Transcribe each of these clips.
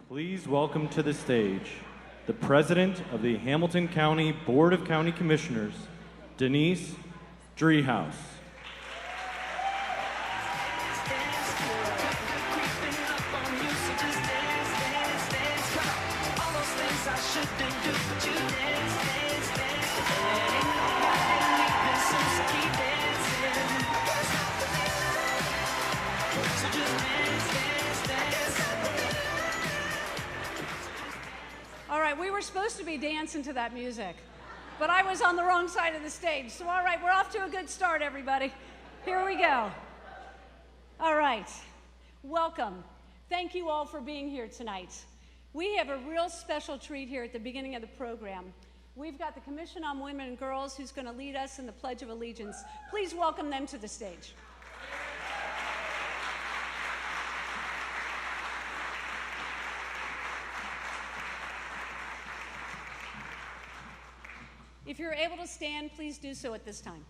Please welcome to the stage the President of the Hamilton County Board of County Commissioners, Denise Driehaus. All right, we were supposed to be dancing to that music, but I was on the wrong side of the stage. So all right, we're off to a good start, everybody. Here we go. All right, welcome. Thank you all for being here tonight. We have a real special treat here at the beginning of the program. We've got the Commission on Women and Girls who's going to lead us in the Pledge of Allegiance. Please welcome them to the stage. If you're able to stand, please do so at this time.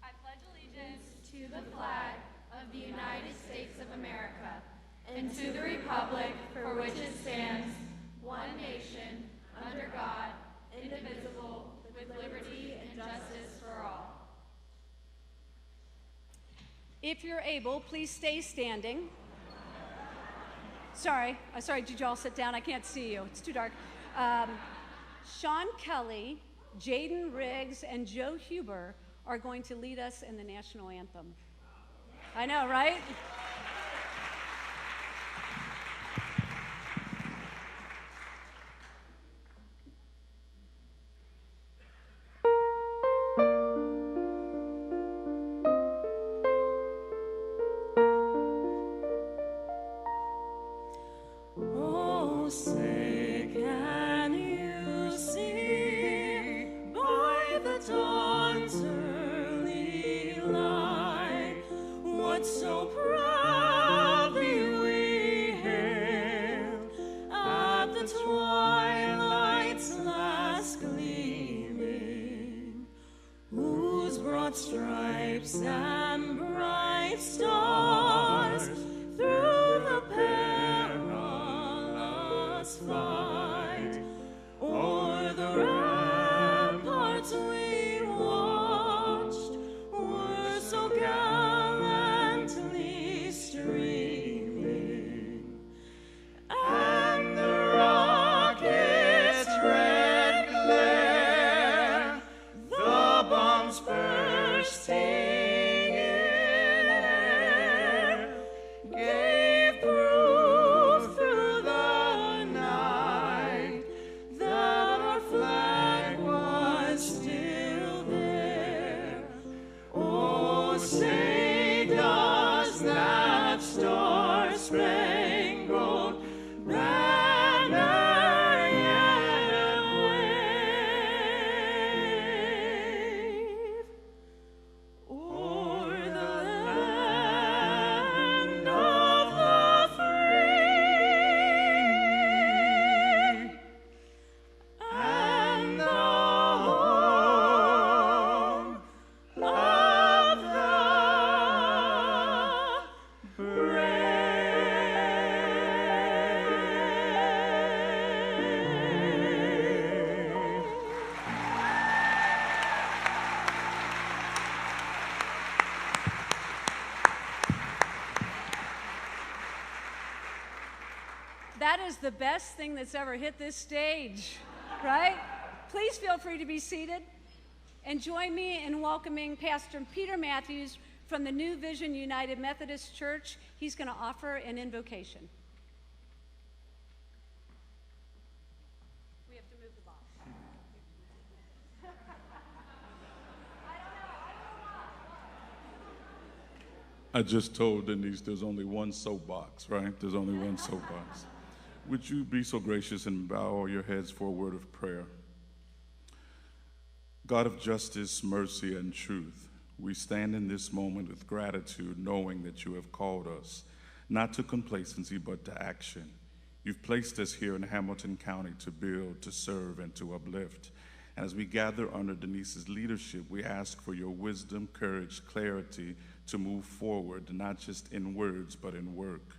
I pledge allegiance to the flag of the United States of America and to the republic for which it stands, one nation, under God, indivisible, with liberty and justice for all. If you're able, please stay standing. Sorry, did you all sit down? I can't see you, it's too dark. Sean Kelly, Jaden Riggs, and Joe Huber are going to lead us in the national anthem. I know, right? Stripes and bright stars through the perilous fight, o'er the ramparts we watched were so gallantly streaming, and the rocket's red glare, the bombs bursting in air, gave proof through the night that our flag was still there. Oh, say does that star-spangled banner yet wave o'er the land of the free and the home of the brave. That is the best thing that's ever hit this stage, right? Please feel free to be seated and join me in welcoming Pastor Peter Matthews from the New Vision United Methodist Church. He's going to offer an invocation. We have to move the box. I just told Denise there's only one soapbox, right? There's only one soapbox. Would you be so gracious and bow all your heads for a word of prayer? God of justice, mercy, and truth, we stand in this moment with gratitude, knowing that you have called us, not to complacency, but to action. You've placed us here in Hamilton County to build, to serve, and to uplift. And as we gather under Denise's leadership, we ask for your wisdom, courage, clarity to move forward, not just in words, but in work.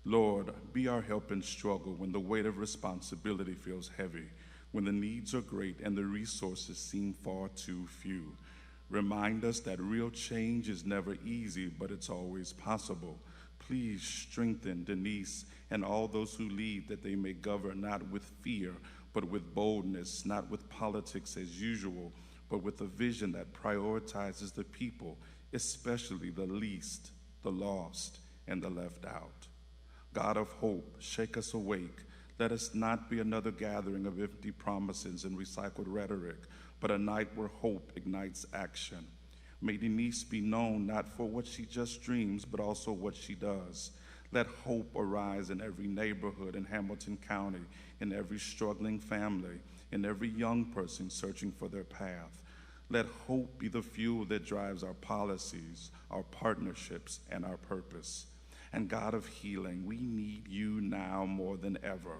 Lord, be our help in struggle when the weight of responsibility feels heavy, when the needs are great and the resources seem far too few. Remind us that real change is never easy, but it's always possible. Please strengthen Denise and all those who lead, that they may govern not with fear, but with boldness, not with politics as usual, but with a vision that prioritizes the people, especially the least, the lost, and the left out. God of hope, shake us awake. Let us not be another gathering of empty promises and recycled rhetoric, but a night where hope ignites action. May Denise be known not for what she just dreams, but also what she does. Let hope arise in every neighborhood in Hamilton County, in every struggling family, in every young person searching for their path. Let hope be the fuel that drives our policies, our partnerships, and our purpose. And God of healing, we need you now more than ever.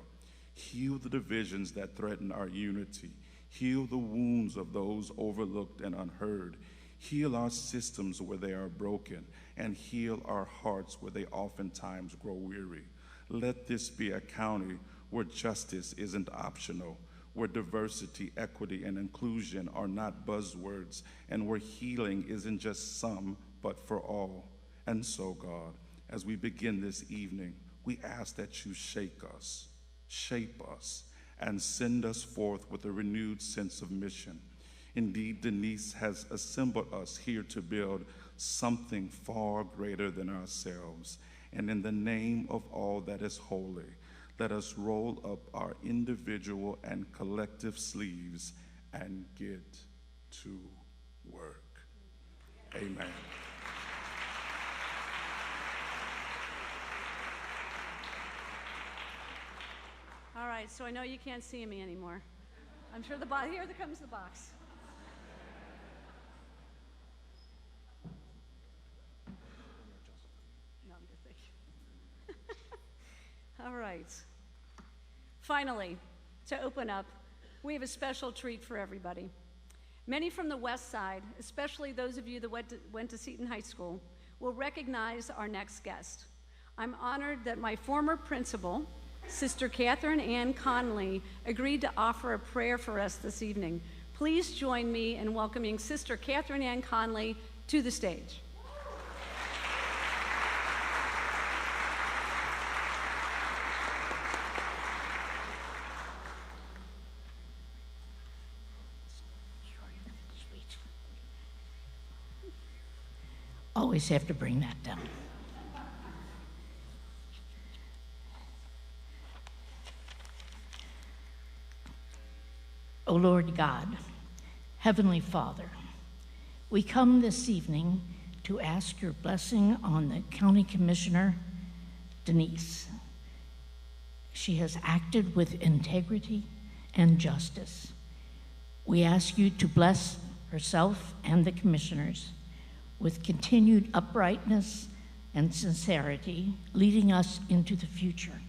Heal the divisions that threaten our unity. Heal the wounds of those overlooked and unheard. Heal our systems where they are broken, and heal our hearts where they oftentimes grow weary. Let this be a county where justice isn't optional, where diversity, equity, and inclusion are not buzzwords, and where healing isn't just some, but for all. And so, God, as we begin this evening, we ask that you shake us, shape us, and send us forth with a renewed sense of mission. Indeed, Denise has assembled us here to build something far greater than ourselves. And in the name of all that is holy, let us roll up our individual and collective sleeves and get to work. Amen. All right, so I know you can't see me anymore. I'm sure here comes the box. No, I'm just thinking. All right. Finally, to open up, we have a special treat for everybody. Many from the West Side, especially those of you that went to Seton High School, will recognize our next guest. I'm honored that my former principal, Sister Catherine Ann Conley, agreed to offer a prayer for us this evening. Please join me in welcoming Sister Catherine Ann Conley to the stage. Always have to bring that down. O Lord God, Heavenly Father, we come this evening to ask your blessing on the County Commissioner, Denise. She has acted with integrity and justice. We ask you to bless herself and the commissioners with continued uprightness and sincerity, leading us into the future.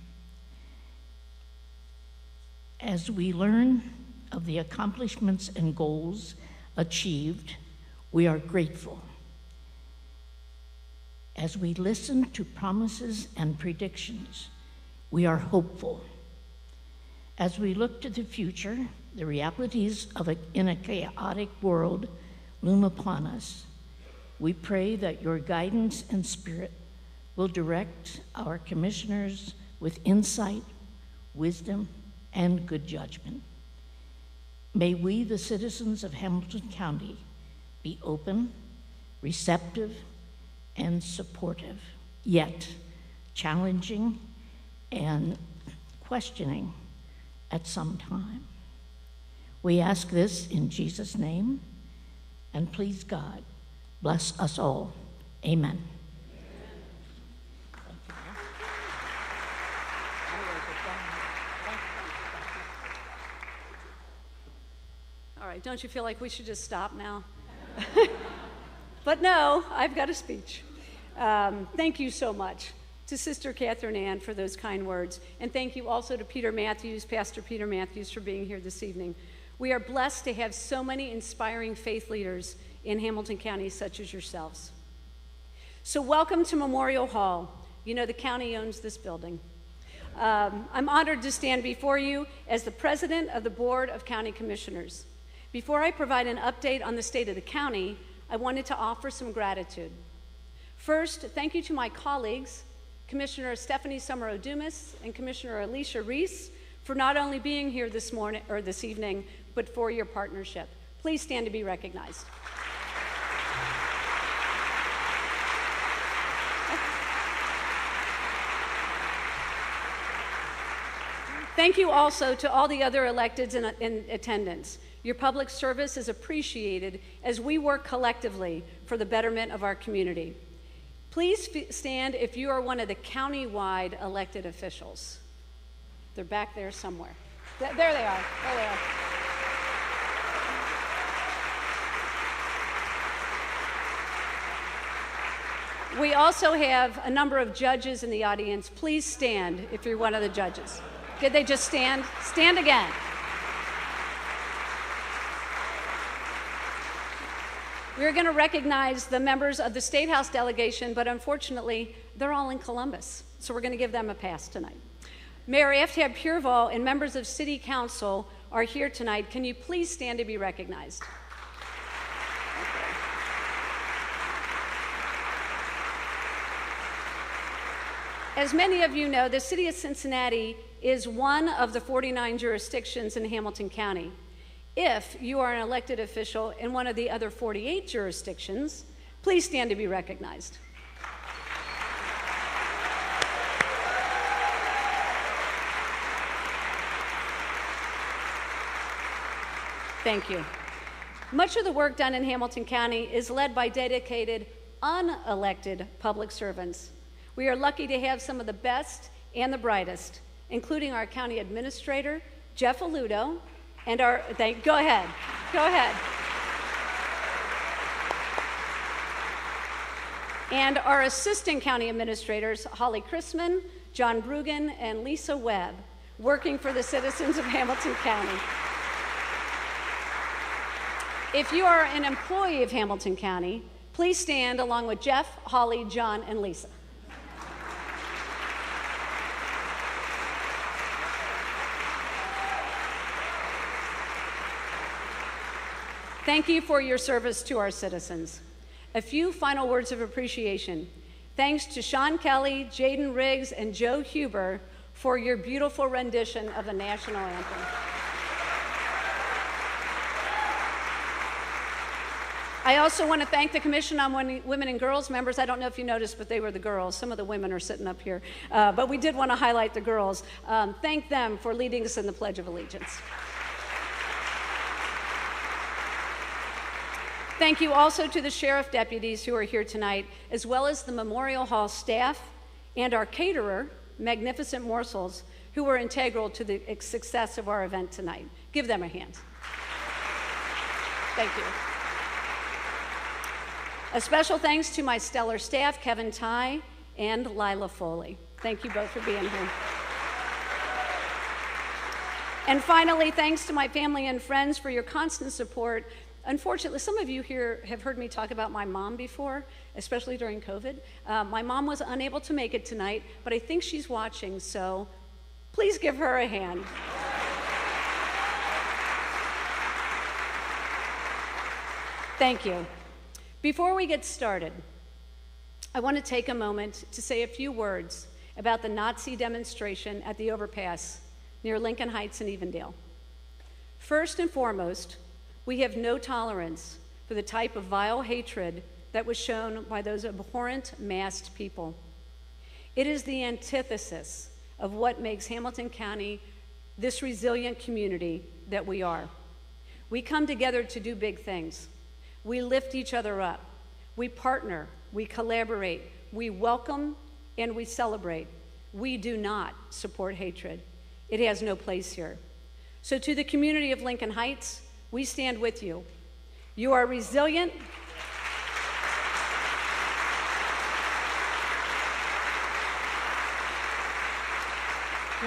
As we learn of the accomplishments and goals achieved, we are grateful. As we listen to promises and predictions, we are hopeful. As we look to the future, the realities in a chaotic world loom upon us. We pray that your guidance and spirit will direct our commissioners with insight, wisdom, and good judgment. May we, the citizens of Hamilton County, be open, receptive, and supportive, yet challenging and questioning at some time. We ask this in Jesus' name, and please God, bless us all. Amen. All right, don't you feel like we should just stop now? But no, I've got a speech. Thank you so much to Sister Catherine Ann for those kind words. And thank you also to Peter Matthews, Pastor Peter Matthews, for being here this evening. We are blessed to have so many inspiring faith leaders in Hamilton County, such as yourselves. So welcome to Memorial Hall. You know the county owns this building. I'm honored to stand before you as the president of the Board of County Commissioners. Before I provide an update on the state of the county, I wanted to offer some gratitude. First, thank you to my colleagues, Commissioner Stephanie Summer-Odumas and Commissioner Alicia Reese, for not only being here this morning or this evening, but for your partnership. Please stand to be recognized. Thank you also to all the other electeds in attendance. Your public service is appreciated as we work collectively for the betterment of our community. Please stand if you are one of the county-wide elected officials. They're back there somewhere. There they are. There they are. We also have a number of judges in the audience. Please stand if you're one of the judges. Did they just stand? Stand again. We're going to recognize the members of the State House delegation, but unfortunately, they're all in Columbus, so we're going to give them a pass tonight. Mayor Aftab Pureval and members of City Council are here tonight. Can you please stand to be recognized? As many of you know, the City of Cincinnati is one of the 49 jurisdictions in Hamilton County. If you are an elected official in one of the other 48 jurisdictions, please stand to be recognized. Thank you. Much of the work done in Hamilton County is led by dedicated, unelected public servants. We are lucky to have some of the best and the brightest, including our county administrator, Jeff Aludo, and our, go ahead. And our assistant county administrators, Holly Chrisman, John Brugan, and Lisa Webb, working for the citizens of Hamilton County. If you are an employee of Hamilton County, please stand along with Jeff, Holly, John, and Lisa. Thank you for your service to our citizens. A few final words of appreciation. Thanks to Sean Kelly, Jaden Riggs, and Joe Huber for your beautiful rendition of the national anthem. I also want to thank the Commission on Women and Girls members. I don't know if you noticed, but they were the girls. Some of the women are sitting up here. But we did want to highlight the girls. Thank them for leading us in the Pledge of Allegiance. Thank you also to the sheriff deputies who are here tonight, as well as the Memorial Hall staff and our caterer, Magnificent Morsels, who were integral to the success of our event tonight. Give them a hand. Thank you. A special thanks to my stellar staff, Kevin Ty and Lila Foley. Thank you both for being here. And finally, thanks to my family and friends for your constant support. Unfortunately, some of you here have heard me talk about my mom before, especially during COVID. My mom was unable to make it tonight, but I think she's watching, so please give her a hand. Thank you. Before we get started, I want to take a moment to say a few words about the Nazi demonstration at the overpass near Lincoln Heights and Evendale. First and foremost, we have no tolerance for the type of vile hatred that was shown by those abhorrent masked people. It is the antithesis of what makes Hamilton County this resilient community that we are. We come together to do big things. We lift each other up. We partner, we collaborate, we welcome, and we celebrate. We do not support hatred. It has no place here. So to the community of Lincoln Heights, we stand with you. You are resilient.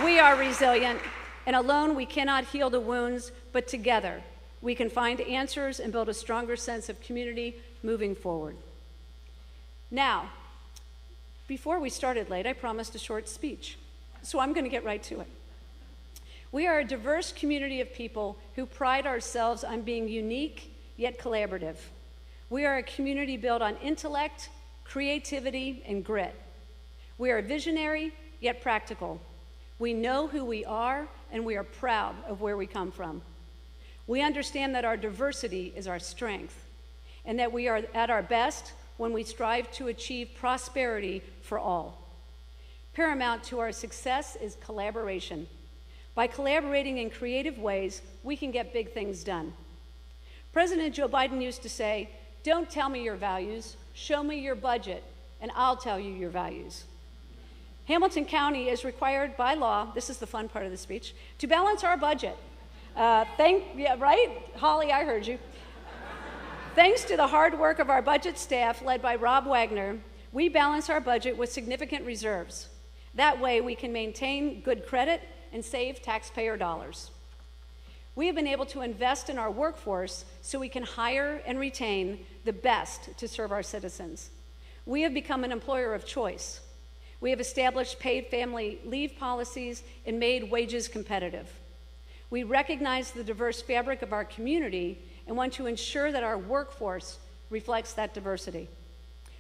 We are resilient, and alone we cannot heal the wounds, but together we can find answers and build a stronger sense of community moving forward. Now, Before we started late, I promised a short speech, so I'm going to get right to it. We are a diverse community of people who pride ourselves on being unique yet collaborative. We are a community built on intellect, creativity, and grit. We are visionary yet practical. We know who we are, and we are proud of where we come from. We understand that our diversity is our strength, and that we are at our best when we strive to achieve prosperity for all. Paramount to our success is collaboration. By collaborating in creative ways, we can get big things done. President Joe Biden used to say, "Don't tell me your values, show me your budget, and I'll tell you your values." Hamilton County is required by law, this is the fun part of the speech, to balance our budget. Yeah, right? Holly, I heard you. Thanks to the hard work of our budget staff led by Rob Wagner, we balance our budget with significant reserves. That way we can maintain good credit and save taxpayer dollars. We have been able to invest in our workforce so we can hire and retain the best to serve our citizens. We have become an employer of choice. We have established paid family leave policies and made wages competitive. We recognize the diverse fabric of our community and want to ensure that our workforce reflects that diversity.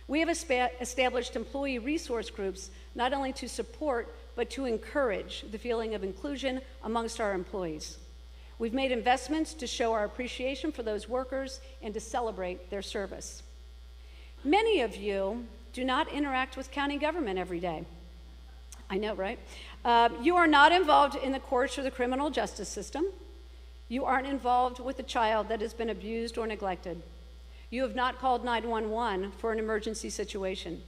We have established employee resource groups not only to support but to encourage the feeling of inclusion amongst our employees. We've made investments to show our appreciation for those workers and to celebrate their service. Many of you do not interact with county government every day. I know, right? You are not involved in the courts or the criminal justice system. You aren't involved with a child that has been abused or neglected. You have not called 911 for an emergency situation.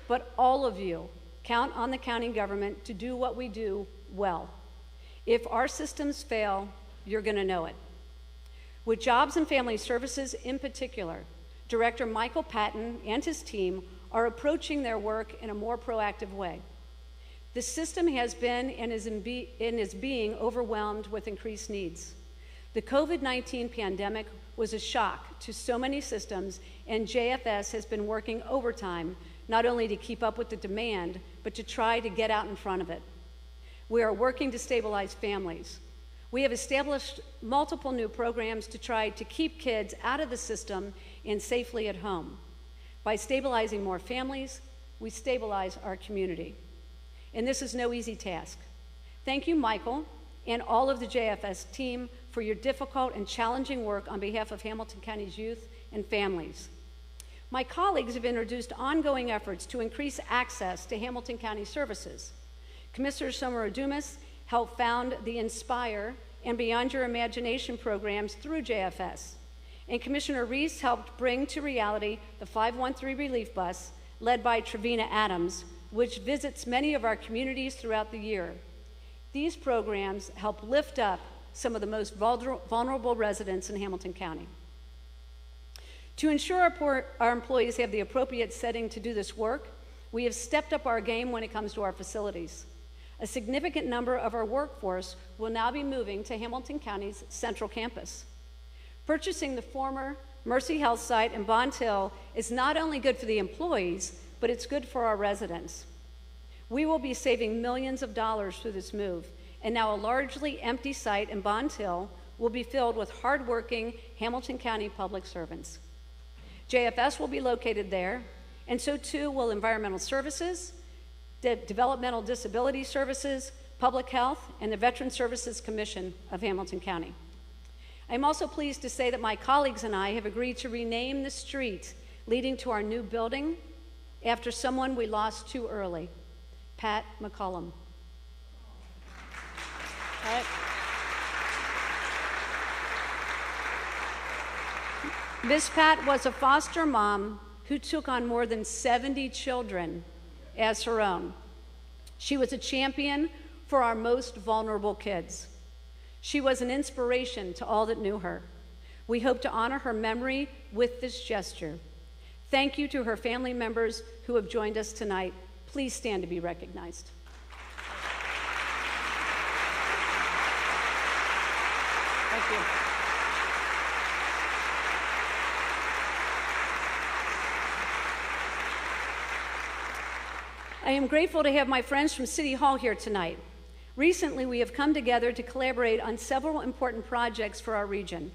But all of you count on the county government to do what we do well. If our systems fail, you're going to know it. With Jobs and Family Services in particular, Director Michael Patton and his team are approaching their work in a more proactive way. The system has been and is being overwhelmed with increased needs. The COVID-19 pandemic was a shock to so many systems, and JFS has been working overtime not only to keep up with the demand, but to try to get out in front of it. We are working to stabilize families. We have established multiple new programs to try to keep kids out of the system and safely at home. By stabilizing more families, we stabilize our community. And this is no easy task. Thank you, Michael, and all of the JFS team for your difficult and challenging work on behalf of Hamilton County's youth and families. My colleagues have introduced ongoing efforts to increase access to Hamilton County services. Commissioner Sommer-Adumas helped found the Inspire and Beyond Your Imagination programs through JFS. And Commissioner Reese helped bring to reality the 513 Relief Bus, led by Trevina Adams, which visits many of our communities throughout the year. These programs help lift up some of the most vulnerable residents in Hamilton County. To ensure our employees have the appropriate setting to do this work, we have stepped up our game when it comes to our facilities. A significant number of our workforce will now be moving to Hamilton County's central campus. Purchasing the former Mercy Health site in Bond Hill is not only good for the employees, but it's good for our residents. We will be saving millions of dollars through this move, and now a largely empty site in Bond Hill will be filled with hardworking Hamilton County public servants. JFS will be located there, and so too will Environmental Services, Developmental Disability Services, Public Health, and the Veteran Services Commission of Hamilton County. I'm also pleased to say that my colleagues and I have agreed to rename the street leading to our new building after someone we lost too early, Pat McCollum. All right. Miss Pat was a foster mom who took on more than 70 children as her own. She was a champion for our most vulnerable kids. She was an inspiration to all that knew her. We hope to honor her memory with this gesture. Thank you to her family members who have joined us tonight. Please stand to be recognized. Thank you. I am grateful to have my friends from City Hall here tonight. Recently, we have come together to collaborate on several important projects for our region.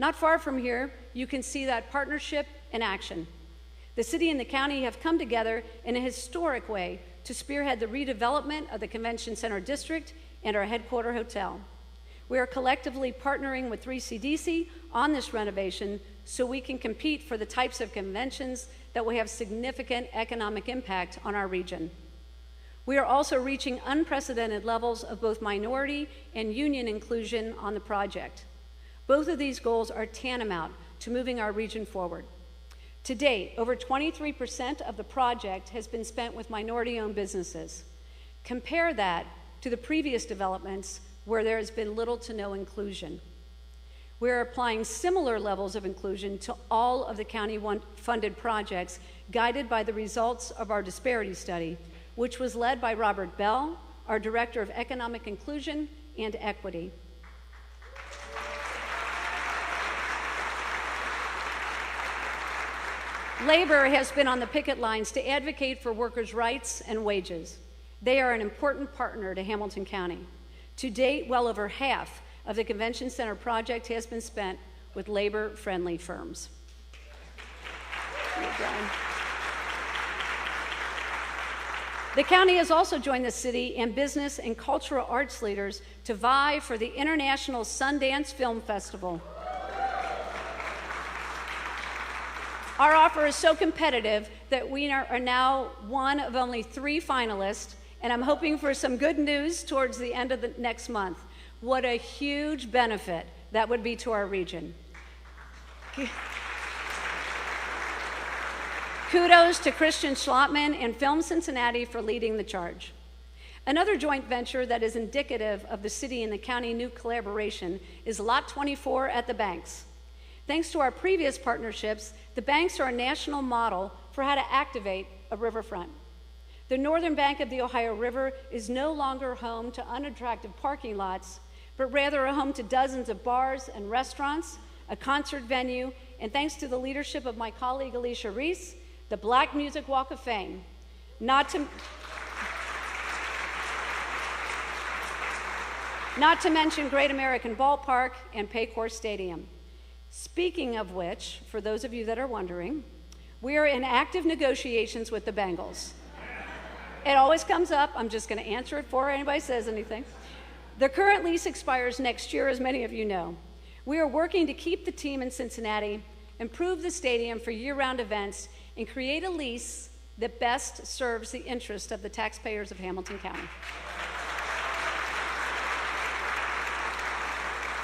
Not far from here, you can see that partnership in action. The city and the county have come together in a historic way to spearhead the redevelopment of the Convention Center District and our headquarter hotel. We are collectively partnering with 3CDC on this renovation so we can compete for the types of conventions that will have significant economic impact on our region. We are also reaching unprecedented levels of both minority and union inclusion on the project. Both of these goals are tantamount to moving our region forward. To date, over 23% of the project has been spent with minority-owned businesses. Compare that to the previous developments where there has been little to no inclusion. We are applying similar levels of inclusion to all of the county-funded projects, guided by the results of our disparity study, which was led by Robert Bell, our Director of Economic Inclusion and Equity. Labor has been on the picket lines to advocate for workers' rights and wages. They are an important partner to Hamilton County. To date, well over half of the Convention Center project has been spent with labor-friendly firms. The county has also joined the city and business and cultural arts leaders to vie for the International Sundance Film Festival. Our offer is so competitive that we are now one of only 3 finalists, and I'm hoping for some good news towards the end of the next month. What a huge benefit that would be to our region. Kudos to Christian Schlottman and Film Cincinnati for leading the charge. Another joint venture that is indicative of the city and the county new collaboration is Lot 24 at the Banks. Thanks to our previous partnerships, the Banks are a national model for how to activate a riverfront. The northern bank of the Ohio River is no longer home to unattractive parking lots, but rather a home to dozens of bars and restaurants, a concert venue, and thanks to the leadership of my colleague Alicia Reese, the Black Music Walk of Fame. Not to mention Great American Ballpark and Paycor Stadium. Speaking of which, for those of you that are wondering, we are in active negotiations with the Bengals. It always comes up. I'm just going to answer it before anybody says anything. The current lease expires next year, as many of you know. We are working to keep the team in Cincinnati, improve the stadium for year-round events, and create a lease that best serves the interest of the taxpayers of Hamilton County.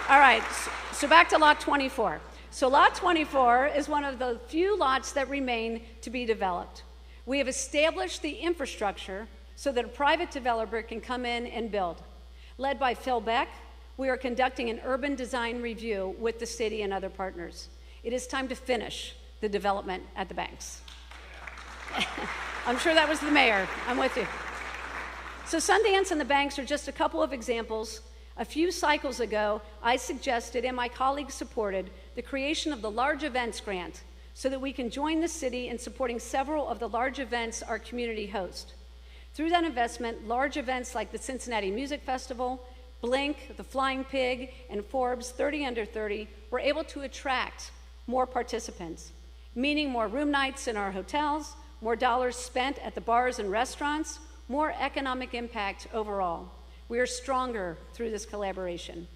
All right, so back to Lot 24. So Lot 24 is one of the few lots that remain to be developed. We have established the infrastructure so that a private developer can come in and build. Led by Phil Beck, we are conducting an urban design review with the city and other partners. It is time to finish the development at the Banks. I'm sure that was the mayor. I'm with you. So Sundance and the Banks are just a couple of examples. A few cycles ago, I suggested, and my colleagues supported, the creation of the Large Events Grant so that we can join the city in supporting several of the large events our community hosts. Through that investment, large events like the Cincinnati Music Festival, Blink, the Flying Pig, and Forbes 30 Under 30 were able to attract more participants, meaning more room nights in our hotels, more dollars spent at the bars and restaurants, more economic impact overall. We are stronger through this collaboration.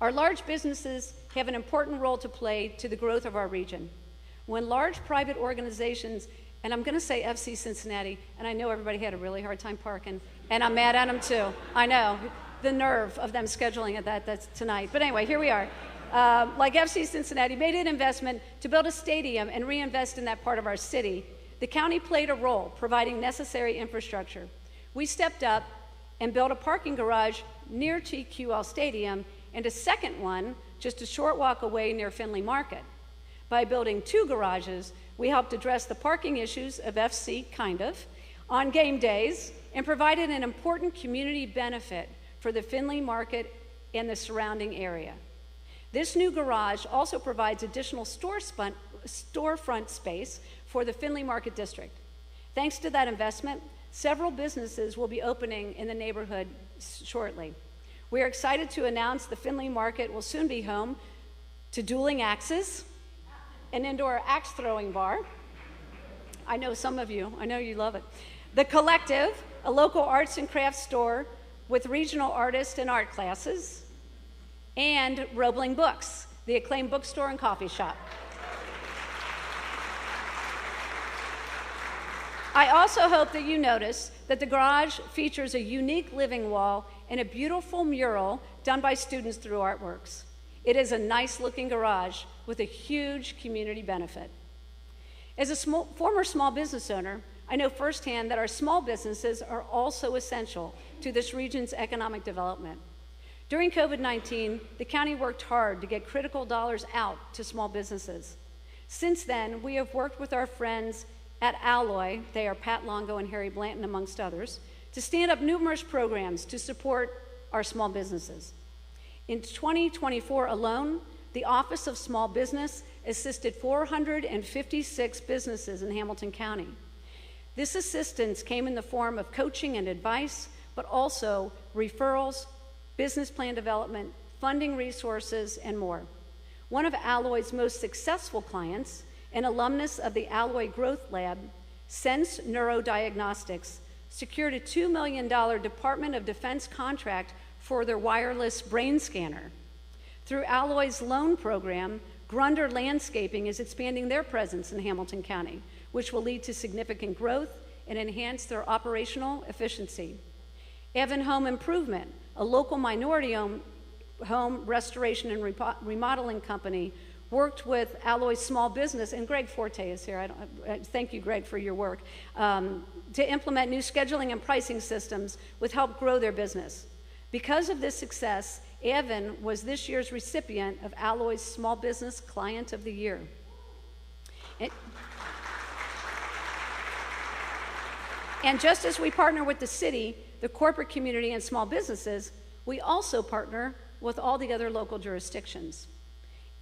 Our large businesses have an important role to play to the growth of our region. When large private organizations, and I'm going to say FC Cincinnati, and I know everybody had a really hard time parking, and I'm mad at them too. I know, the nerve of them scheduling it that's tonight. But anyway, here we are. Like FC Cincinnati made an investment to build a stadium and reinvest in that part of our city. The county played a role providing necessary infrastructure. We stepped up and built a parking garage near TQL Stadium and a second one just a short walk away near Findlay Market. By building 2 garages, we helped address the parking issues of FC, kind of, on game days and provided an important community benefit for the Findlay Market and the surrounding area. This new garage also provides additional storefront space for the Findlay Market District. Thanks to that investment, several businesses will be opening in the neighborhood shortly. We are excited to announce the Findlay Market will soon be home to Dueling Axes, an indoor axe throwing bar. I know some of you, I know you love it. The Collective, a local arts and crafts store with regional artists and art classes, and Roebling Books, the acclaimed bookstore and coffee shop. I also hope that you notice that the garage features a unique living wall and a beautiful mural done by students through Artworks. It is a nice-looking garage with a huge community benefit. As a former small business owner, I know firsthand that our small businesses are also essential to this region's economic development. During COVID-19, the county worked hard to get critical dollars out to small businesses. Since then, we have worked with our friends at Alloy, they are Pat Longo and Harry Blanton amongst others, to stand up numerous programs to support our small businesses. In 2024 alone, the Office of Small Business assisted 456 businesses in Hamilton County. This assistance came in the form of coaching and advice, but also referrals, business plan development, funding resources, and more. One of Alloy's most successful clients, an alumnus of the Alloy Growth Lab, Sense Neurodiagnostics, secured a $2 million Department of Defense contract for their wireless brain scanner. Through Alloy's loan program, Grunder Landscaping is expanding their presence in Hamilton County, which will lead to significant growth and enhance their operational efficiency. Evan Home Improvement, a local minority-owned home restoration and remodeling company, worked with Alloy's small business, and Greg Forte is here. Thank you, Greg, for your work, to implement new scheduling and pricing systems with help grow their business. Because of this success, Evan was this year's recipient of Alloy's Small Business Client of the Year. And just as we partner with the city, the corporate community, and small businesses, we also partner with all the other local jurisdictions.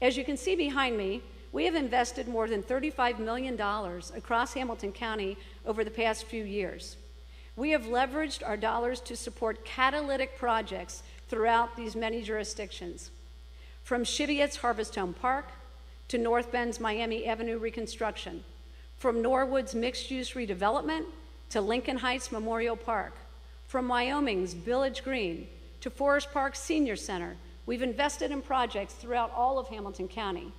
As you can see behind me, we have invested more than $35 million across Hamilton County over the past few years. We have leveraged our dollars to support catalytic projects throughout these many jurisdictions. From Cheviot's Harvest Home Park to North Bend's Miami Avenue reconstruction, from Norwood's mixed-use redevelopment to Lincoln Heights Memorial Park, from Wyoming's Village Green to Forest Park Senior Center, we've invested in projects throughout all of Hamilton County.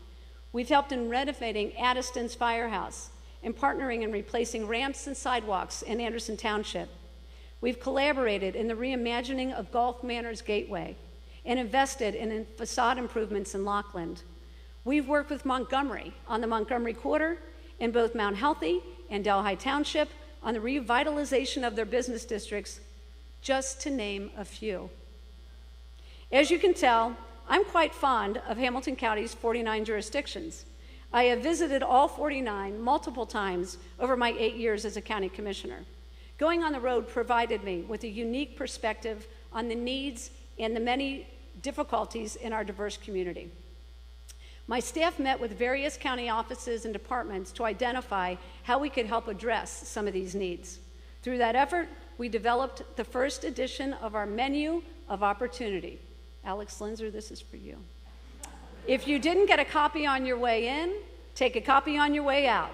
We've helped in renovating Addiston's Firehouse and partnering in replacing ramps and sidewalks in Anderson Township. We've collaborated in the reimagining of Gulf Manor's Gateway and invested in facade improvements in Lockland. We've worked with Montgomery on the Montgomery Quarter in both Mount Healthy and Delhi Township on the revitalization of their business districts, just to name a few. As you can tell, I'm quite fond of Hamilton County's 49 jurisdictions. I have visited all 49 multiple times over my 8 years as a county commissioner. Going on the road provided me with a unique perspective on the needs and the many difficulties in our diverse community. My staff met with various county offices and departments to identify how we could help address some of these needs. Through that effort, we developed the first edition of our Menu of Opportunity. Alex Linzer, this is for you. If you didn't get a copy on your way in, take a copy on your way out.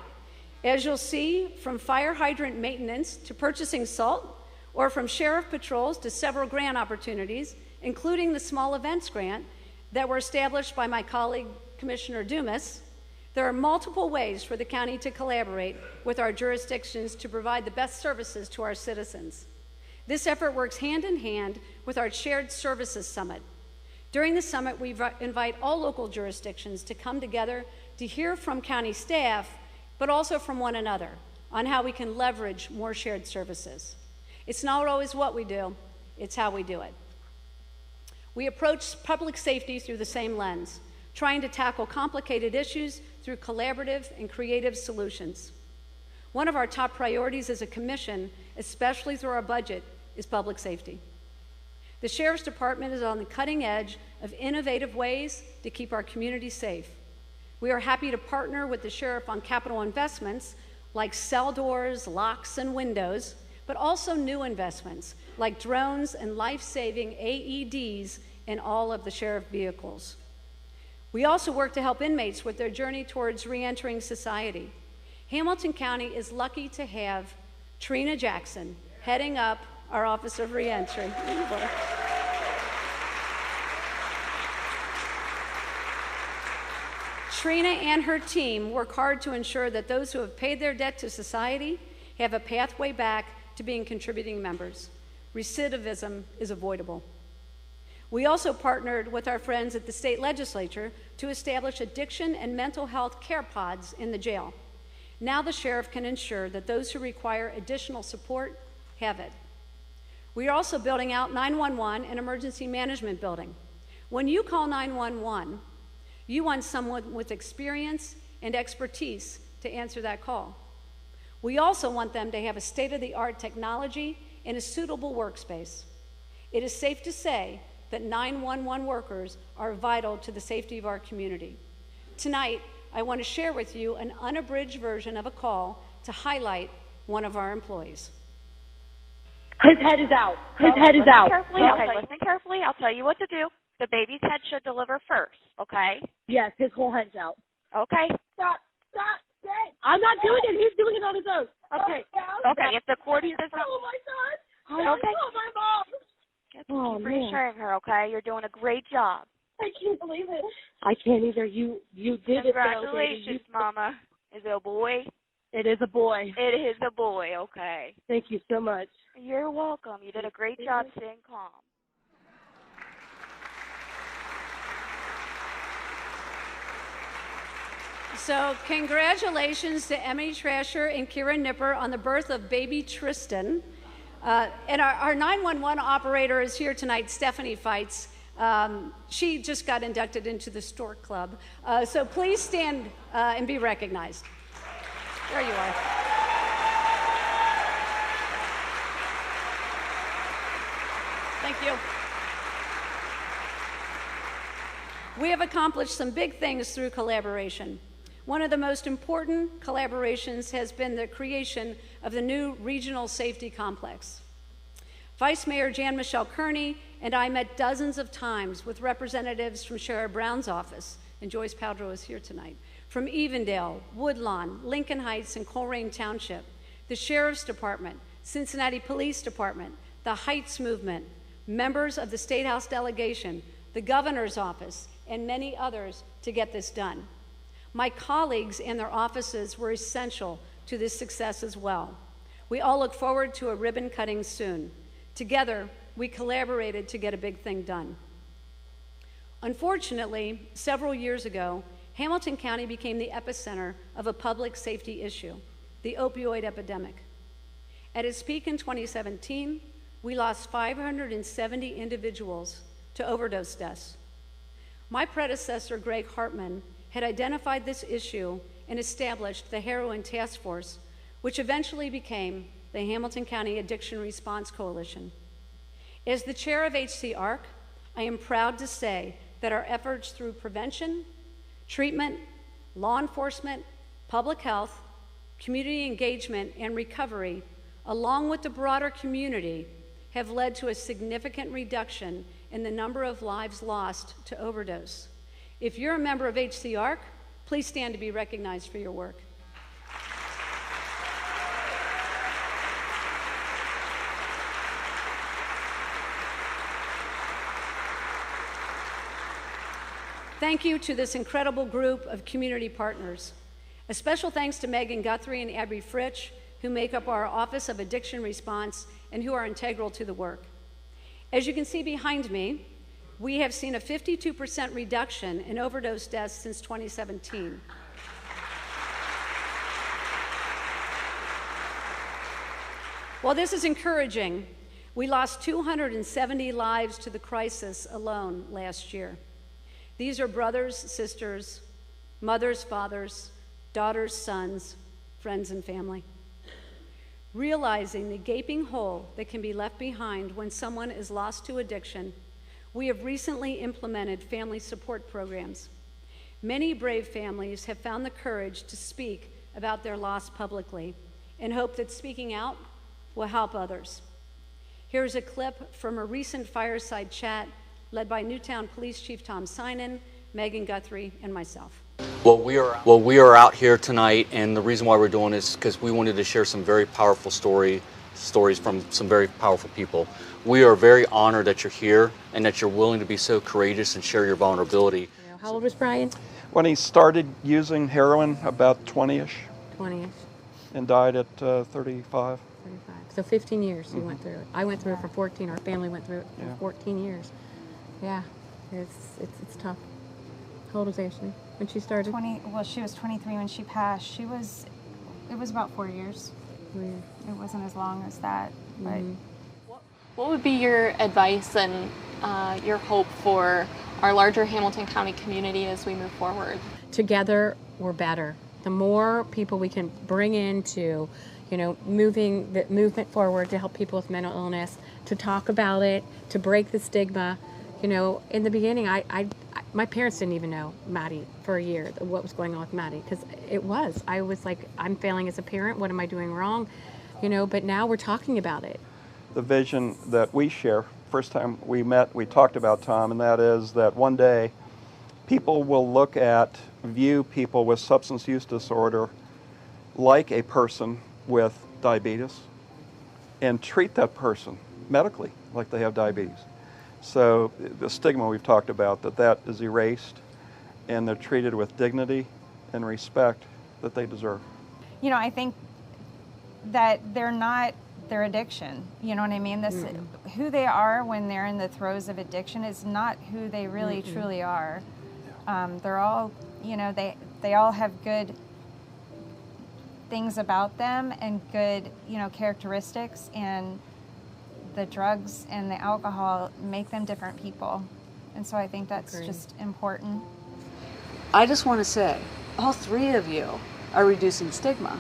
As you'll see, from fire hydrant maintenance to purchasing salt, or from sheriff patrols to several grant opportunities, including the small events grant that were established by my colleague, Commissioner Dumas, there are multiple ways for the county to collaborate with our jurisdictions to provide the best services to our citizens. This effort works hand in hand with our Shared Services Summit. During the summit, we invite all local jurisdictions to come together to hear from county staff, but also from one another on how we can leverage more shared services. It's not always what we do, it's how we do it. We approach public safety through the same lens, trying to tackle complicated issues through collaborative and creative solutions. One of our top priorities as a commission, especially through our budget, is public safety. The Sheriff's Department is on the cutting edge of innovative ways to keep our community safe. We are happy to partner with the Sheriff on capital investments like cell doors, locks, and windows, but also new investments like drones and life-saving AEDs in all of the sheriff vehicles. We also work to help inmates with their journey towards reentering society. Hamilton County is lucky to have Trina Jackson heading up our Office of Reentry. Trina and her team work hard to ensure that those who have paid their debt to society have a pathway back to being contributing members. Recidivism is avoidable. We also partnered with our friends at the state legislature to establish addiction and mental health care pods in the jail. Now the sheriff can ensure that those who require additional support have it. We are also building out 911 and emergency management building. When you call 911, you want someone with experience and expertise to answer that call. We also want them to have a state-of-the-art technology and a suitable workspace. It is safe to say that 911 workers are vital to the safety of our community. Tonight, I want to share with you an unabridged version of a call to highlight one of our employees. His head is out. His head is out. Carefully, okay, listen carefully. I'll tell you what to do. The baby's head should deliver first, okay? Yes, his whole head's out. Okay. Stop. I'm not doing it. He's doing it on his own. Okay. Okay, if the cord does not... Oh, my God. Okay. Oh, my mom. Keep reassuring her, okay? You're doing a great job. I can't believe it. I can't either. You did it, though. Congratulations, Mama. Is it a boy? It is a boy. It is a boy, okay. Thank you so much. You're welcome. You did a great job staying calm. So congratulations to Emmy Trasher and Kira Nipper on the birth of baby Tristan. And our 911 operator is here tonight, Stephanie Feitz. She just got inducted into the Stork Club. So please stand and be recognized. There you are. Thank you. We have accomplished some big things through collaboration. One of the most important collaborations has been the creation of the new Regional Safety Complex. Vice Mayor Jan Michelle Kearney and I met dozens of times with representatives from Sheriff Brown's office, and Joyce Powdrow is here tonight, from Evendale, Woodlawn, Lincoln Heights, and Colerain Township, the Sheriff's Department, Cincinnati Police Department, the Heights Movement, members of the State House delegation, the Governor's office, and many others to get this done. My colleagues and their offices were essential to this success as well. We all look forward to a ribbon cutting soon. Together, we collaborated to get a big thing done. Unfortunately, several years ago, Hamilton County became the epicenter of a public safety issue, the opioid epidemic. At its peak in 2017, we lost 570 individuals to overdose deaths. My predecessor, Greg Hartman, had identified this issue and established the Heroin Task Force, which eventually became the Hamilton County Addiction Response Coalition. As the chair of HCARC, I am proud to say that our efforts through prevention, treatment, law enforcement, public health, community engagement, and recovery, along with the broader community, have led to a significant reduction in the number of lives lost to overdose. If you're a member of HCARC, please stand to be recognized for your work. Thank you to this incredible group of community partners. A special thanks to Megan Guthrie and Abby Fritsch, who make up our Office of Addiction Response and who are integral to the work. As you can see behind me, we have seen a 52% reduction in overdose deaths since 2017. While this is encouraging, we lost 270 lives to the crisis alone last year. These are brothers, sisters, mothers, fathers, daughters, sons, friends, and family. Realizing the gaping hole that can be left behind when someone is lost to addiction, we have recently implemented family support programs. Many brave families have found the courage to speak about their loss publicly and hope that speaking out will help others. Here's a clip from a recent fireside chat led by Newtown Police Chief Tom Synan, Megan Guthrie, and myself. Well, we are out here tonight, and the reason why we're doing this is because we wanted to share some very powerful stories from some very powerful people. We are very honored that you're here and that you're willing to be so courageous and share your vulnerability. How old was Brian? When he started using heroin, about 20-ish. 20-ish. And died at 35. 35. So 15 years he went through it. I went through it for 14. Our family went through it for 14 years. Yeah, it's tough. How old was Ashley when she started? Well, she was 23 when she passed. It was about 4 years. It wasn't as long as that, but. What would be your advice and your hope for our larger Hamilton County community as we move forward? Together, we're better. The more people we can bring into, moving the movement forward to help people with mental illness, to talk about it, to break the stigma. In the beginning, my parents didn't even know Maddie for a year, what was going on with Maddie, because I was like, I'm failing as a parent, what am I doing wrong? But now we're talking about it. The vision that we share, first time we met, we talked about, Tom, and that is that one day people will view people with substance use disorder like a person with diabetes and treat that person medically like they have diabetes. So the stigma we've talked about, that is erased and they're treated with dignity and respect that they deserve. I think that they're not their addiction. You know what I mean? Who they are when they're in the throes of addiction is not who they really truly are. They're all, they all have good things about them and good, characteristics, and the drugs and the alcohol make them different people. And so I think that's just important. I just want to say, all three of you are reducing stigma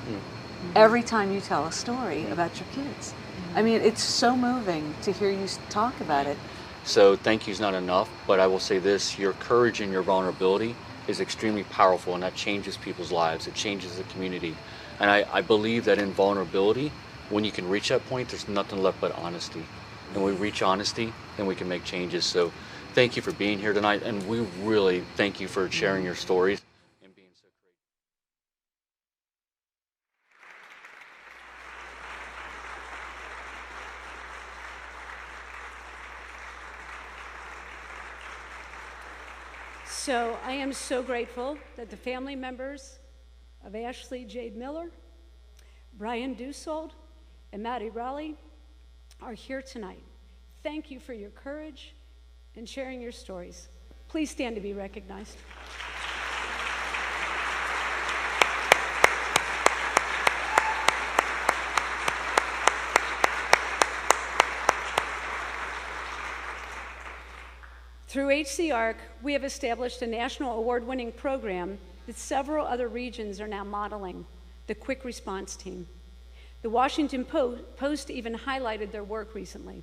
every time you tell a story about your kids. I mean, it's so moving to hear you talk about it. So thank you's not enough, but I will say this, your courage and your vulnerability is extremely powerful, and that changes people's lives. It changes the community. And I believe that in vulnerability, when you can reach that point, there's nothing left but honesty. And when we reach honesty, then we can make changes. So thank you for being here tonight, and we really thank you for sharing your stories and being so courageous. So I am so grateful that the family members of Ashley Jade Miller, Brian Dussault, and Maddie Raleigh are here tonight. Thank you for your courage and sharing your stories. Please stand to be recognized. Through HCARC, we have established a national award-winning program that several other regions are now modeling, the Quick Response Team. The Washington Post even highlighted their work recently.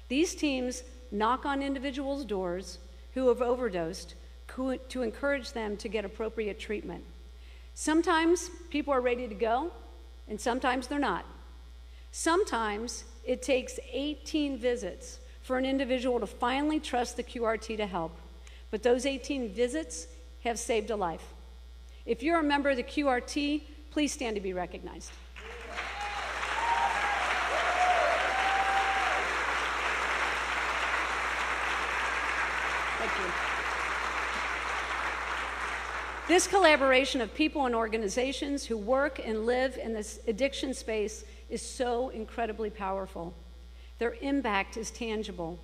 These teams knock on individuals' doors who have overdosed to encourage them to get appropriate treatment. Sometimes people are ready to go, and sometimes they're not. Sometimes it takes 18 visits for an individual to finally trust the QRT to help, but those 18 visits have saved a life. If you're a member of the QRT, please stand to be recognized. Thank you. This collaboration of people and organizations who work and live in this addiction space is so incredibly powerful. Their impact is tangible.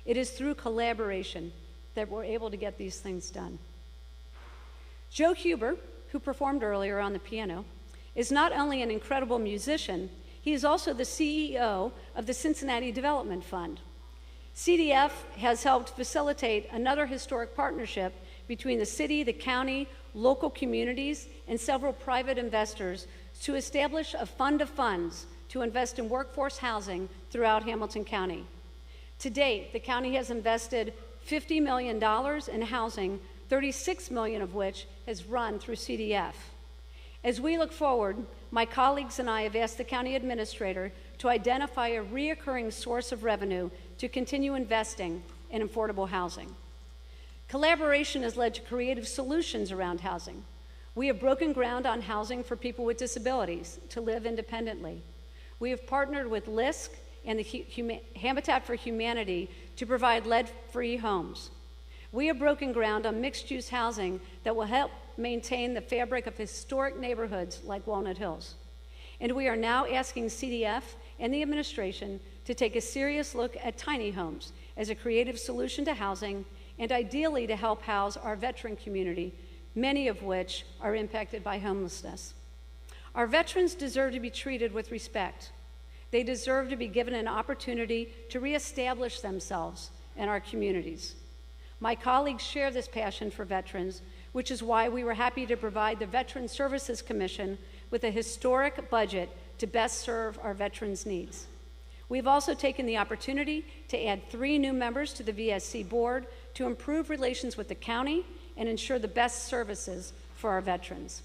It is through collaboration that we're able to get these things done. Joe Huber, who performed earlier on the piano, is not only an incredible musician, he is also the CEO of the Cincinnati Development Fund. CDF has helped facilitate another historic partnership between the city, the county, local communities, and several private investors to establish a fund of funds to invest in workforce housing throughout Hamilton County. To date, the county has invested $50 million in housing, $36 million of which has run through CDF. As we look forward, my colleagues and I have asked the county administrator to identify a reoccurring source of revenue to continue investing in affordable housing. Collaboration has led to creative solutions around housing. We have broken ground on housing for people with disabilities to live independently. We have partnered with LISC and the Habitat for Humanity to provide lead-free homes. We have broken ground on mixed-use housing that will help maintain the fabric of historic neighborhoods like Walnut Hills. And we are now asking CDF and the administration to take a serious look at tiny homes as a creative solution to housing and ideally to help house our veteran community, many of which are impacted by homelessness. Our veterans deserve to be treated with respect. They deserve to be given an opportunity to reestablish themselves in our communities. My colleagues share this passion for veterans, which is why we were happy to provide the Veteran Services Commission with a historic budget to best serve our veterans' needs. We've also taken the opportunity to add 3 new members to the VSC board to improve relations with the county and ensure the best services for our veterans.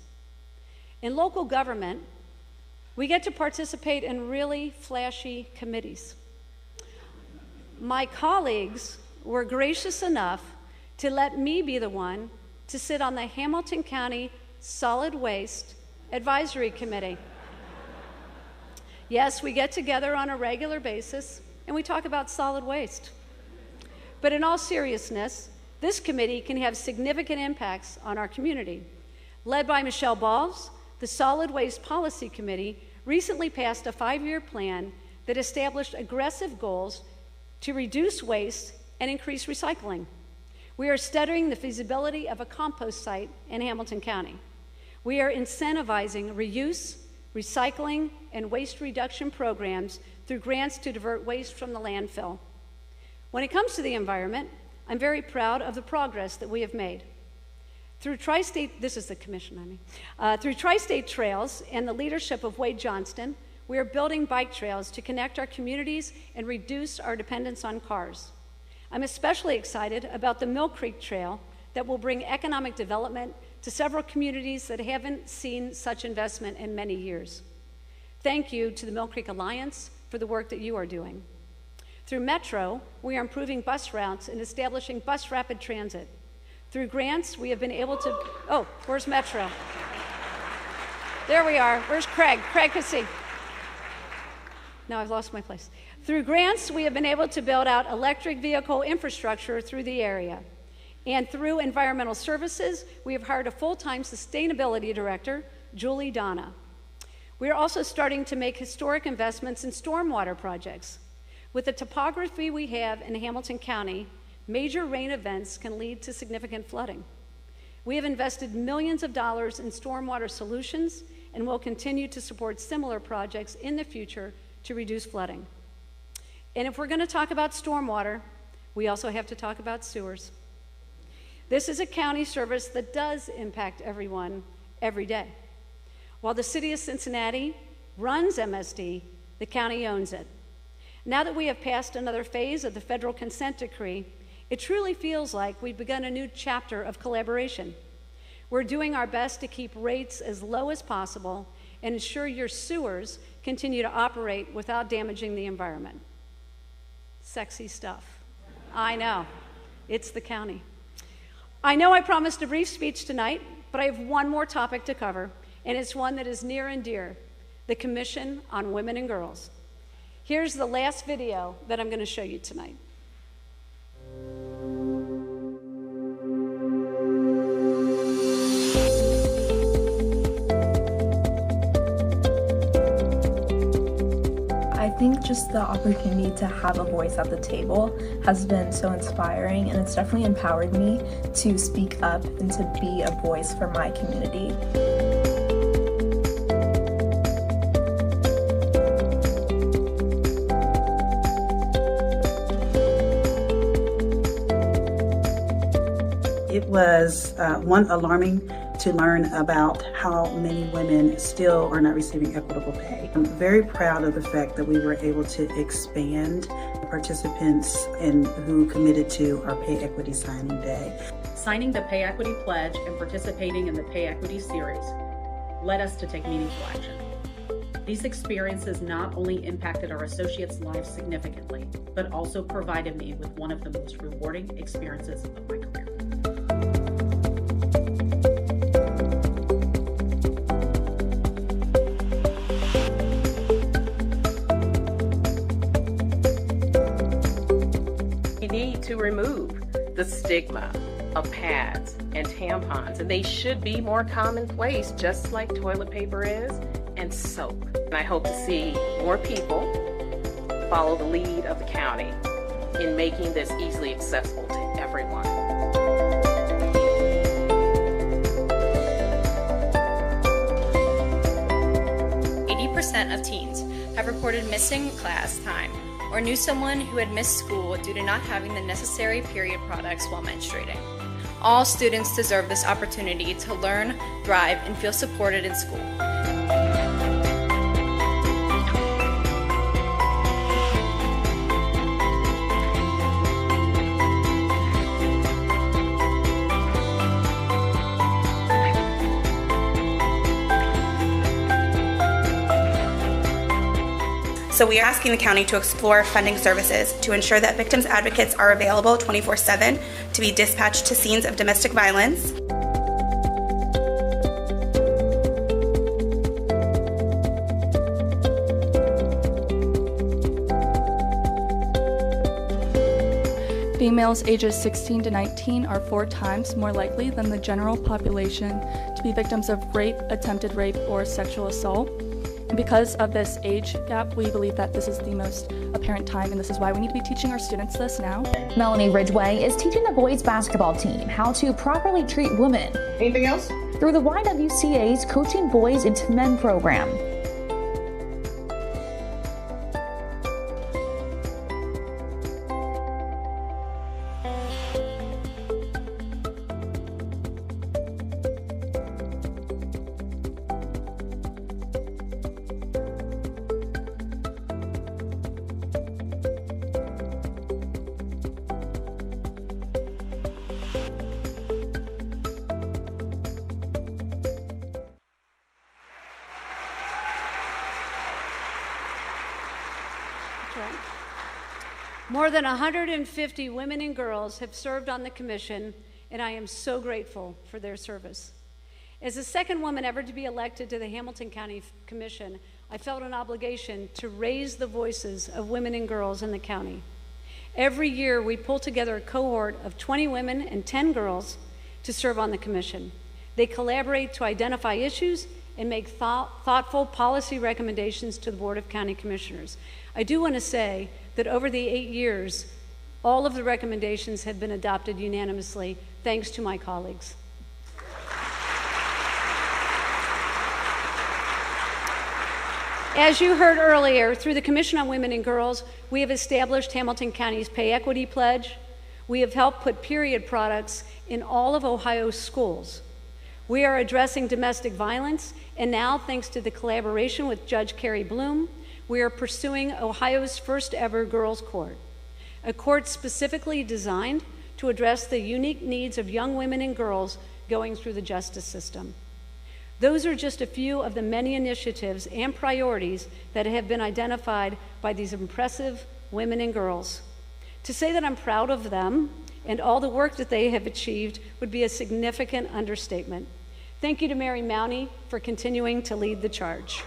In local government, we get to participate in really flashy committees. My colleagues were gracious enough to let me be the one to sit on the Hamilton County Solid Waste Advisory Committee. Yes, we get together on a regular basis and we talk about solid waste. But in all seriousness, this committee can have significant impacts on our community. Led by Michelle Balls, the Solid Waste Policy Committee recently passed a 5-year plan that established aggressive goals to reduce waste and increase recycling. We are studying the feasibility of a compost site in Hamilton County. We are incentivizing reuse, recycling, and waste reduction programs through grants to divert waste from the landfill. When it comes to the environment, I'm very proud of the progress that we have made. Through Tri-State, this is the commission, through Tri-State Trails and the leadership of Wade Johnston, we are building bike trails to connect our communities and reduce our dependence on cars. I'm especially excited about the Mill Creek Trail that will bring economic development to several communities that haven't seen such investment in many years. Thank you to the Mill Creek Alliance for the work that you are doing. Through Metro, we are improving bus routes and establishing bus rapid transit. Through grants, we have been able to, oh, where's Metro? There we are. Where's Craig? Craig can see. Now I've lost my place. Through grants, we have been able to build out electric vehicle infrastructure through the area. And through environmental services, we have hired a full-time sustainability director, Julie Donna. We are also starting to make historic investments in stormwater projects. With the topography we have in Hamilton County, major rain events can lead to significant flooding. We have invested millions of dollars in stormwater solutions and will continue to support similar projects in the future to reduce flooding. And if we're going to talk about stormwater, we also have to talk about sewers. This is a county service that does impact everyone every day. While the city of Cincinnati runs MSD, the county owns it. Now that we have passed another phase of the federal consent decree, it truly feels like we've begun a new chapter of collaboration. We're doing our best to keep rates as low as possible and ensure your sewers continue to operate without damaging the environment. Sexy stuff. I know. It's the county. I know I promised a brief speech tonight, but I have one more topic to cover, and it's one that is near and dear, the Commission on Women and Girls. Here's the last video that I'm going to show you tonight. I think just the opportunity to have a voice at the table has been so inspiring, and it's definitely empowered me to speak up and to be a voice for my community. It was alarming to learn about how many women still are not receiving equitable pay. I'm very proud of the fact that we were able to expand participants and who committed to our Pay Equity Signing Day. Signing the Pay Equity Pledge and participating in the Pay Equity Series. led us to take meaningful action. These experiences not only impacted our associates' lives significantly, but also provided me with one of the most rewarding experiences of my career. We need to remove the stigma of pads and tampons, and they should be more commonplace, just like toilet paper is, and soap. And I hope to see more people follow the lead of the county in making this easily accessible to everyone. Of teens have reported missing class time or knew someone who had missed school due to not having the necessary period products while menstruating. All students deserve this opportunity to learn, thrive, and feel supported in school. So we are asking the county to explore funding services to ensure that victims advocates are available 24/7 to be dispatched to scenes of domestic violence. Females ages 16 to 19 are 4 times more likely than the general population to be victims of rape, attempted rape, or sexual assault. And because of this age gap, we believe that this is the most apparent time, and this is why we need to be teaching our students this now. Melanie Ridgway is teaching the boys basketball team how to properly treat women. Anything else? Through the YWCA's Coaching Boys into Men program. More than 150 women and girls have served on the commission, and I am so grateful for their service. As the second woman ever to be elected to the Hamilton County Commission, I felt an obligation to raise the voices of women and girls in the county. Every year, we pull together a cohort of 20 women and 10 girls to serve on the commission. They collaborate to identify issues and make thoughtful policy recommendations to the Board of County Commissioners. I do want to say that over the 8 years, all of the recommendations have been adopted unanimously, thanks to my colleagues. As you heard earlier, through the Commission on Women and Girls, we have established Hamilton County's Pay Equity Pledge. We have helped put period products in all of Ohio's schools. We are addressing domestic violence, and now, thanks to the collaboration with Judge Carrie Bloom, we are pursuing Ohio's first ever girls' court, a court specifically designed to address the unique needs of young women and girls going through the justice system. Those are just a few of the many initiatives and priorities that have been identified by these impressive women and girls. To say that I'm proud of them and all the work that they have achieved would be a significant understatement. Thank you to Mary Mounty for continuing to lead the charge.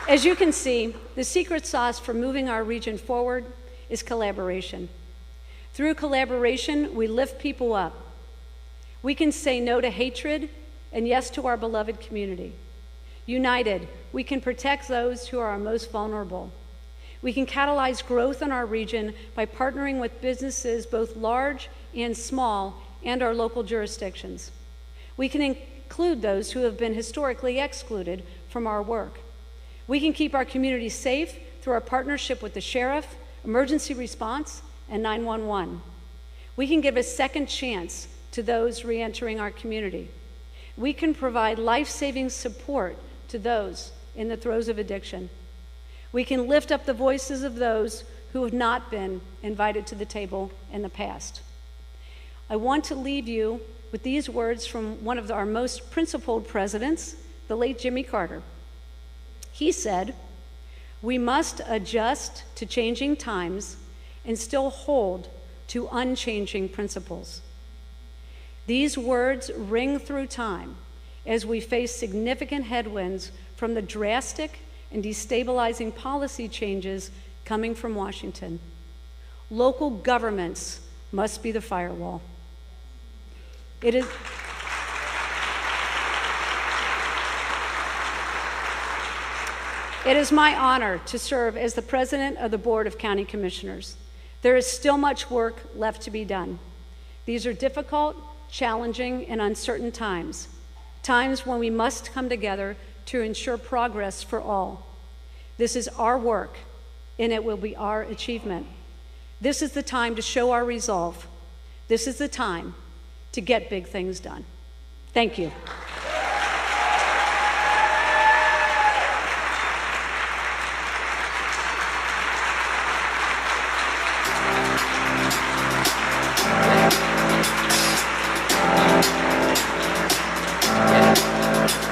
As you can see, the secret sauce for moving our region forward is collaboration. Through collaboration, we lift people up. We can say no to hatred and yes to our beloved community. United, we can protect those who are our most vulnerable. We can catalyze growth in our region by partnering with businesses both large and small and our local jurisdictions. We can include those who have been historically excluded from our work. We can keep our community safe through our partnership with the sheriff, emergency response, and 911. We can give a second chance to those re-entering our community. We can provide life-saving support to those in the throes of addiction. We can lift up the voices of those who have not been invited to the table in the past. I want to leave you with these words from one of our most principled presidents, the late Jimmy Carter. He said, "We must adjust to changing times and still hold to unchanging principles." These words ring through time as we face significant headwinds from the drastic and destabilizing policy changes coming from Washington. Local governments must be the firewall. It is my honor to serve as the president of the Board of County Commissioners. There is still much work left to be done. These are difficult, challenging, and uncertain times, times when we must come together to ensure progress for all. This is our work, and it will be our achievement. This is the time to show our resolve. This is the time to get big things done. Thank you.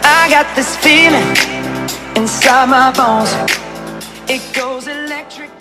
I got this feeling inside my bones. It goes electric.